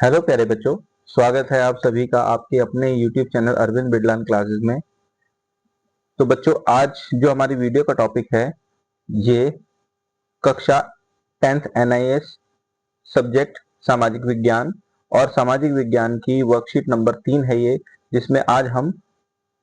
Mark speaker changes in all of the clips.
Speaker 1: Hello प्यारे बच्चों, स्वागत है आप सभी का आपके अपने YouTube channel Arvind Bidlan classes में। तो बच्चों, आज जो हमारी वीडियो का टॉपिक है ये कक्षा 10th NIS सब्जेक्ट सामाजिक विज्ञान और सामाजिक विज्ञान की वर्कशीट नंबर 3 है ये, जिसमें आज हम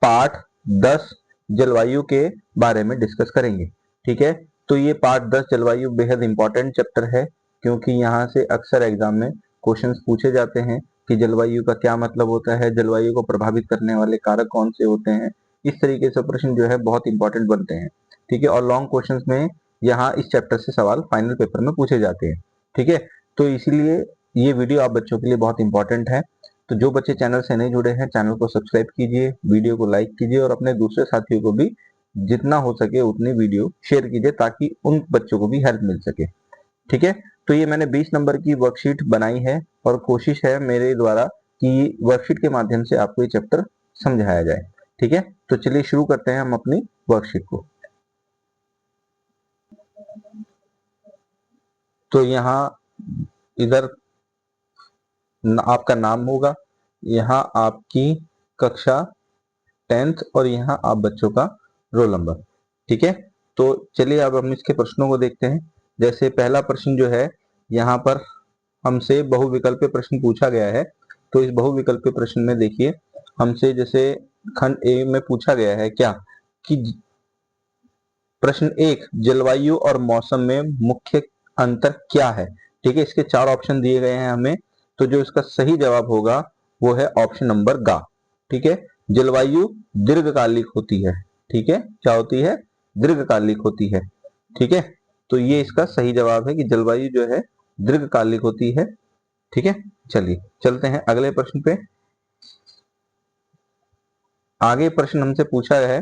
Speaker 1: पाठ 10 जलवायु के बारे में डिस्कस करेंगे। ठीक है, तो ये पाठ 10 जलवायु बेहद इंपॉर्टेंट चैप्टर है, क्योंकि यहाँ से अक्सर एग्जाम में क्वेश्चंस पूछे जाते हैं कि जलवायु का क्या मतलब होता है, जलवायु को प्रभावित करने वाले कारक कौन से होते हैं। इस तरीके से प्रश्न जो है बहुत इंपॉर्टेंट बनते हैं। ठीक है, और लॉन्ग क्वेश्चंस में यहाँ इस चैप्टर से सवाल फाइनल पेपर में पूछे जाते हैं। ठीक है, तो इसीलिए ये वीडियो आप बच्चों के लिए बहुत इंपॉर्टेंट है। तो जो बच्चे चैनल से नहीं जुड़े हैं, चैनल को सब्सक्राइब कीजिए, वीडियो को लाइक कीजिए और अपने दूसरे साथियों को भी जितना हो सके उतनी वीडियो शेयर कीजिए, ताकि उन बच्चों को भी हेल्प मिल सके। ठीक है, तो ये मैंने 20 नंबर की वर्कशीट बनाई है और कोशिश है मेरे द्वारा कि वर्कशीट के माध्यम से आपको ये चैप्टर समझाया जाए। ठीक है, तो चलिए शुरू करते हैं हम अपनी वर्कशीट को। तो यहाँ इधर आपका नाम होगा, यहाँ आपकी कक्षा 10th और यहाँ आप बच्चों का रोल नंबर। ठीक है, तो चलिए अब हम इसके प्रश्नों को देखते हैं। जैसे पहला प्रश्न जो है, यहाँ पर हमसे बहुविकल्पीय प्रश्न पूछा गया है। तो इस बहुविकल्पीय प्रश्न में देखिए, हमसे जैसे खंड ए में पूछा गया है क्या कि प्रश्न 1, जलवायु और मौसम में मुख्य अंतर क्या है। ठीक है, इसके 4 ऑप्शन दिए गए हैं हमें, तो जो इसका सही जवाब होगा वो है ऑप्शन नंबर गा। ठीक है, जलवायु दीर्घकालिक होती है। ठीक है, क्या होती है? दीर्घकालिक होती है। ठीक है, तो ये इसका सही जवाब है कि जलवायु जो है दीर्घकालिक होती है। ठीक है, चलिए चलते हैं अगले प्रश्न पे। आगे प्रश्न हमसे पूछा है,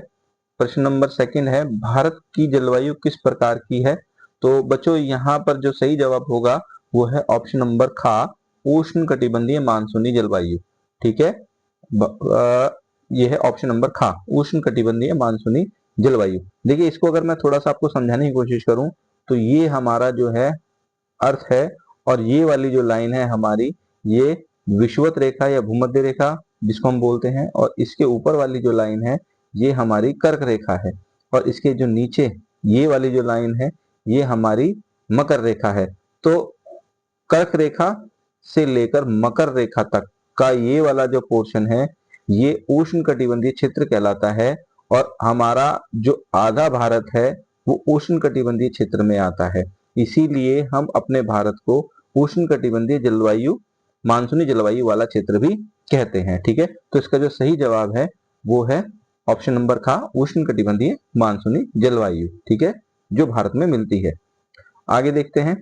Speaker 1: प्रश्न नंबर 2 है, भारत की जलवायु किस प्रकार की है। तो बच्चों, यहाँ पर जो सही जवाब होगा वो है ऑप्शन नंबर खा, उष्ण कटिबंधीय मानसूनी जलवायु। ठीक है, ये है ऑप्शन नंबर खा, उष्ण कटिबंधीय मानसूनी जलवायु। देखिए, इसको अगर मैं थोड़ा सा आपको समझाने की कोशिश करूं तो ये हमारा जो है अर्थ है, और ये वाली जो लाइन है हमारी, ये विषुवत रेखा या भूमध्य रेखा जिसको हम बोलते हैं, और इसके ऊपर वाली जो लाइन है ये हमारी कर्क रेखा है, और इसके जो नीचे ये वाली जो लाइन है ये हमारी मकर रेखा है। तो कर्क रेखा से लेकर मकर रेखा तक का ये वाला जो पोर्शन है ये उष्ण कटिबंधीय क्षेत्र कहलाता है, और हमारा जो आधा भारत है वो उष्ण कटिबंधीय क्षेत्र में आता है। इसीलिए हम अपने भारत को उष्ण कटिबंधीय जलवायु, मानसूनी जलवायु वाला क्षेत्र भी कहते हैं। ठीक है, तो इसका जो सही जवाब है वो है ऑप्शन नंबर खा, उष्ण कटिबंधीय मानसूनी जलवायु। ठीक है, जो भारत में मिलती है। आगे देखते हैं,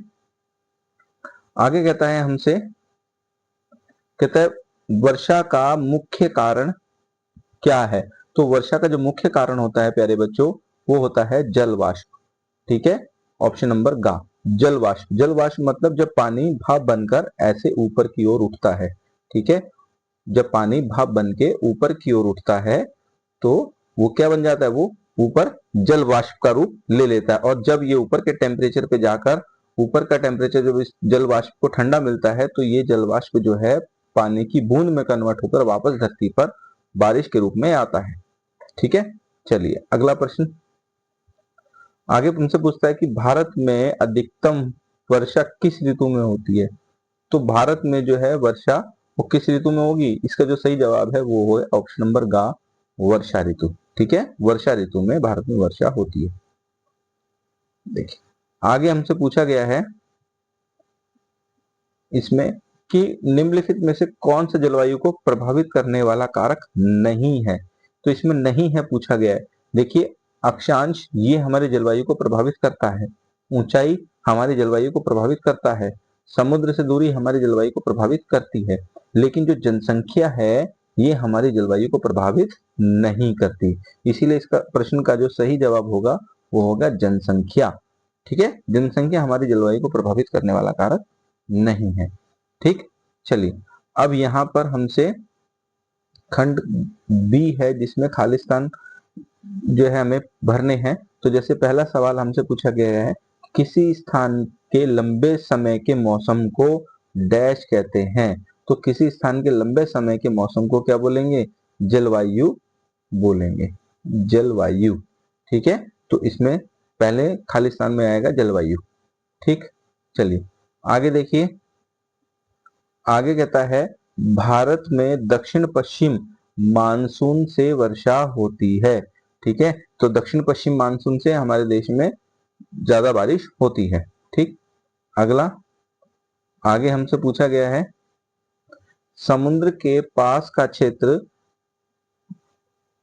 Speaker 1: आगे कहता है हमसे, कहता है वर्षा का मुख्य कारण क्या है। तो वर्षा का जो मुख्य कारण होता है प्यारे बच्चों, वो होता है जल वाष्प। ठीक है, ऑप्शन नंबर गा, जल वाष्प। जल वाष्प मतलब जब पानी भाप बनकर ऐसे ऊपर की ओर उठता है। ठीक है, जब पानी भाप बन के ऊपर की ओर उठता है तो वो क्या बन जाता है, वो ऊपर जल वाष्प का रूप ले लेता है, और जब ये ऊपर के टेम्परेचर पे जाकर, ऊपर का टेम्परेचर जब इस जल वाष्प को ठंडा मिलता है तो ये जल वाष्प जो है पानी की बूंद में कन्वर्ट होकर वापस धरती पर बारिश के रूप में आता है। ठीक है, चलिए अगला प्रश्न आगे तुमसे पूछता है कि भारत में अधिकतम वर्षा किस ऋतु में होती है। तो भारत में जो है वर्षा वो किस ऋतु में होगी, इसका जो सही जवाब है वो है ऑप्शन नंबर गा, वर्षा ऋतु। ठीक है, वर्षा ऋतु में भारत में वर्षा होती है। देखिए, आगे हमसे पूछा गया है इसमें कि निम्नलिखित में से कौन सा जलवायु को प्रभावित करने वाला कारक नहीं है। तो इसमें नहीं है पूछा गया है। देखिए, अक्षांश ये हमारे जलवायु को प्रभावित करता है, ऊंचाई हमारी जलवायु को प्रभावित करता है, समुद्र से दूरी हमारी जलवायु को प्रभावित करती है, लेकिन जो जनसंख्या है ये हमारी जलवायु को प्रभावित नहीं करती। इसीलिए इसका प्रश्न का जो सही जवाब होगा वो होगा जनसंख्या। ठीक है, जनसंख्या हमारी जलवायु को प्रभावित करने वाला कारक नहीं है। ठीक, चलिए अब यहां पर हमसे खंड बी है जिसमें खालिस्तान जो है हमें भरने हैं। तो जैसे पहला सवाल हमसे पूछा गया है, किसी स्थान के लंबे समय के मौसम को डैश कहते हैं। तो किसी स्थान के लंबे समय के मौसम को क्या बोलेंगे? जलवायु बोलेंगे, जलवायु। ठीक है, तो इसमें पहले खाली स्थान में आएगा जलवायु। ठीक, चलिए आगे देखिए। आगे कहता है भारत में दक्षिण पश्चिम मानसून से वर्षा होती है। ठीक है, तो दक्षिण पश्चिम मानसून से हमारे देश में ज्यादा बारिश होती है। ठीक, अगला आगे हमसे पूछा गया है समुद्र के पास का क्षेत्र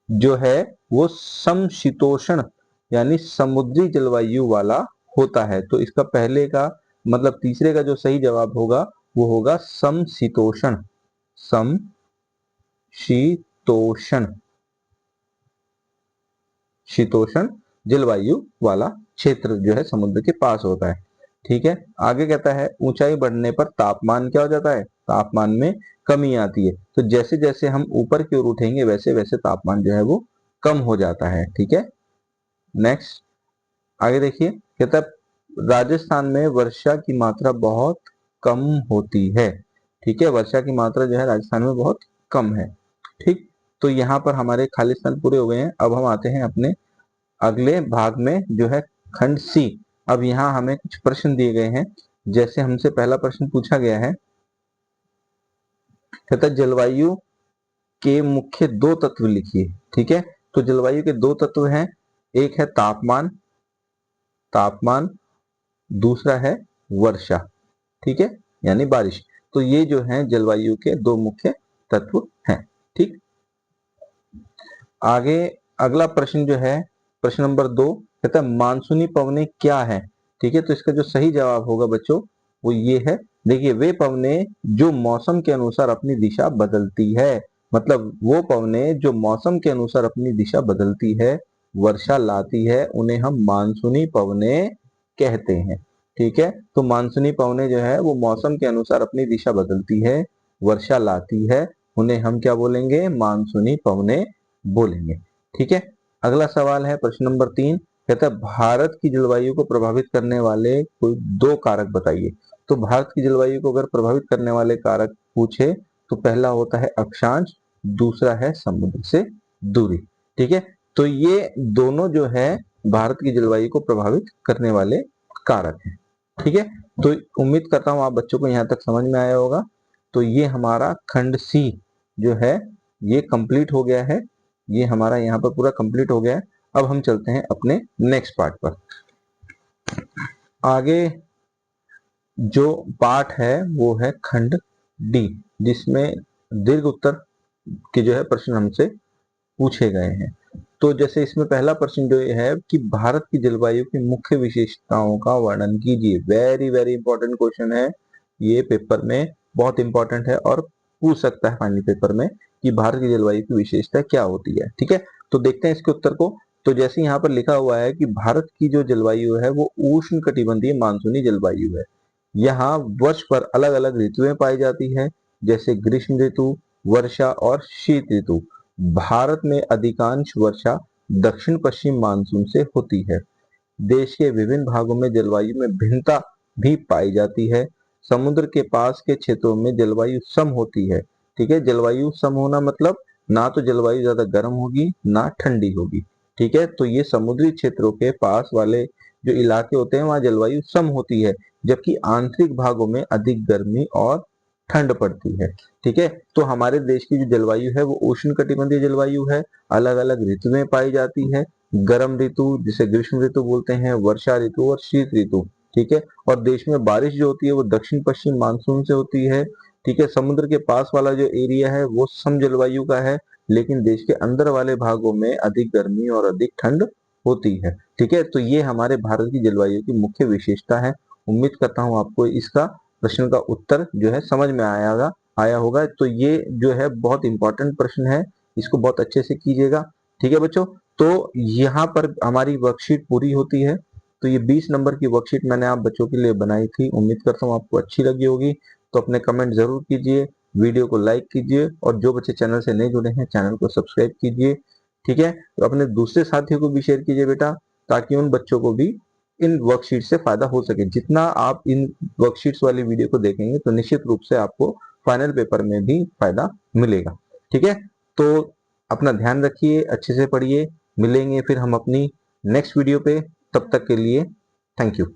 Speaker 1: जो है वो समशीतोष्ण यानी समुद्री जलवायु वाला होता है। तो इसका पहले का मतलब तीसरे का जो सही जवाब होगा वो होगा समशीतोष्ण, समशीतोष्ण, शीतोष्ण जलवायु वाला क्षेत्र जो है समुद्र के पास होता है। ठीक है, आगे कहता है ऊंचाई बढ़ने पर तापमान क्या हो जाता है? तापमान में कमी आती है। तो जैसे जैसे हम ऊपर की ओर उठेंगे वैसे वैसे तापमान जो है वो कम हो जाता है। ठीक है, नेक्स्ट आगे देखिए। कहता है राजस्थान में वर्षा की मात्रा बहुत कम होती है। ठीक है, वर्षा की मात्रा जो है राजस्थान में बहुत कम है। ठीक, तो यहाँ पर हमारे खाली स्थान पूरे हो गए हैं। अब हम आते हैं अपने अगले भाग में जो है खंड सी। अब यहाँ हमें कुछ प्रश्न दिए गए हैं। जैसे हमसे पहला प्रश्न पूछा गया है, कहता है जलवायु के मुख्य दो तत्व लिखिए। ठीक है, तो जलवायु के दो तत्व हैं, एक है तापमान, तापमान, दूसरा है वर्षा। ठीक है, यानी बारिश। तो ये जो है जलवायु के दो मुख्य तत्व हैं। ठीक, आगे अगला प्रश्न जो है प्रश्न नंबर 2 कहता है मानसूनी पवनें क्या है। ठीक है, तो इसका जो सही जवाब होगा बच्चों वो ये है। देखिए, वे पवनें जो मौसम के अनुसार अपनी दिशा बदलती है, मतलब वो पवनें जो मौसम के अनुसार अपनी दिशा बदलती है, वर्षा लाती है, उन्हें हम मानसूनी पवनें कहते हैं। ठीक है, तो मानसूनी पवनें जो है वो मौसम के अनुसार अपनी दिशा बदलती है, वर्षा लाती है, उन्हें हम क्या बोलेंगे? मानसूनी पवनें बोलेंगे। ठीक है, अगला सवाल है प्रश्न नंबर 3 कहता है भारत की जलवायु को प्रभावित करने वाले कोई दो कारक बताइए। तो भारत की जलवायु को अगर प्रभावित करने वाले कारक पूछे तो पहला होता है अक्षांश, दूसरा है समुद्र से दूरी। ठीक है, तो ये दोनों जो है भारत की जलवायु को प्रभावित करने वाले कारक हैं। ठीक है, तो उम्मीद करता हूं आप बच्चों को यहां तक समझ में आया होगा। तो ये हमारा खंड सी जो है ये कंप्लीट हो गया है, ये हमारा यहाँ पर पूरा कंप्लीट हो गया है। अब हम चलते हैं अपने नेक्स्ट पार्ट पर। आगे जो पार्ट है वो है खंड डी, जिसमें दीर्घ उत्तर के जो है प्रश्न हमसे पूछे गए हैं। तो जैसे इसमें पहला प्रश्न जो है कि भारत की जलवायु की मुख्य विशेषताओं का वर्णन कीजिए। वेरी वेरी इंपॉर्टेंट क्वेश्चन है ये, पेपर में बहुत इंपॉर्टेंट है और पूछ सकता है फाइनल पेपर में कि भारत की जलवायु की विशेषता क्या होती है। ठीक है, तो देखते हैं इसके उत्तर को। तो जैसे यहाँ पर लिखा हुआ है कि भारत की जो जलवायु है वो उष्ण कटिबंधीय मानसूनी जलवायु है। यहाँ वर्ष पर अलग अलग ऋतुएं पाई जाती है, जैसे ग्रीष्म ऋतु, वर्षा और शीत ऋतु। भारत में अधिकांश वर्षा दक्षिण पश्चिम मानसून से होती है। देश के विभिन्न भागों में जलवायु में भिन्नता भी पाई जाती है। समुद्र के पास के क्षेत्रों में जलवायु सम होती है। ठीक है, जलवायु सम होना मतलब ना तो जलवायु ज्यादा गर्म होगी ना ठंडी होगी। ठीक है, तो ये समुद्री क्षेत्रों के पास वाले जो इलाके होते हैं वहां जलवायु सम होती है, जबकि आंतरिक भागों में अधिक गर्मी और ठंड पड़ती है। ठीक है, तो हमारे देश की जो जलवायु है वो उष्ण कटिबंधीय जलवायु है। अलग अलग ऋतुएं पाई जाती है, गर्म ऋतु जिसे ग्रीष्म ऋतु बोलते हैं, वर्षा ऋतु और शीत ऋतु। ठीक है, और देश में बारिश जो होती है वो दक्षिण पश्चिम मानसून से होती है। ठीक है, समुद्र के पास वाला जो एरिया है वो सम जलवायु का है, लेकिन देश के अंदर वाले भागों में अधिक गर्मी और अधिक ठंड होती है। ठीक है, तो ये हमारे भारत की जलवायु की मुख्य विशेषता है। उम्मीद करता हूँ आपको इसका प्रश्न का उत्तर जो है समझ में आया होगा। तो ये जो है बहुत इंपॉर्टेंट प्रश्न है, इसको बहुत अच्छे से कीजिएगा। ठीक है बच्चों, तो यहाँ पर हमारी वर्कशीट पूरी होती है। तो ये 20 नंबर की वर्कशीट मैंने आप बच्चों के लिए बनाई थी। उम्मीद करता हूँ आपको अच्छी लगी होगी। तो अपने कमेंट जरूर कीजिए, वीडियो को लाइक कीजिए और जो बच्चे चैनल से नहीं जुड़े हैं चैनल को सब्सक्राइब कीजिए। ठीक है, तो अपने दूसरे साथियों को भी शेयर कीजिए बेटा, ताकि उन बच्चों को भी इन वर्कशीट से फायदा हो सके। जितना आप इन वर्कशीट्स वाली वीडियो को देखेंगे तो निश्चित रूप से आपको फाइनल पेपर में भी फायदा मिलेगा। ठीक है, तो अपना ध्यान रखिए, अच्छे से पढ़िए। मिलेंगे फिर हम अपनी नेक्स्ट वीडियो पे, तब तक के लिए थैंक यू।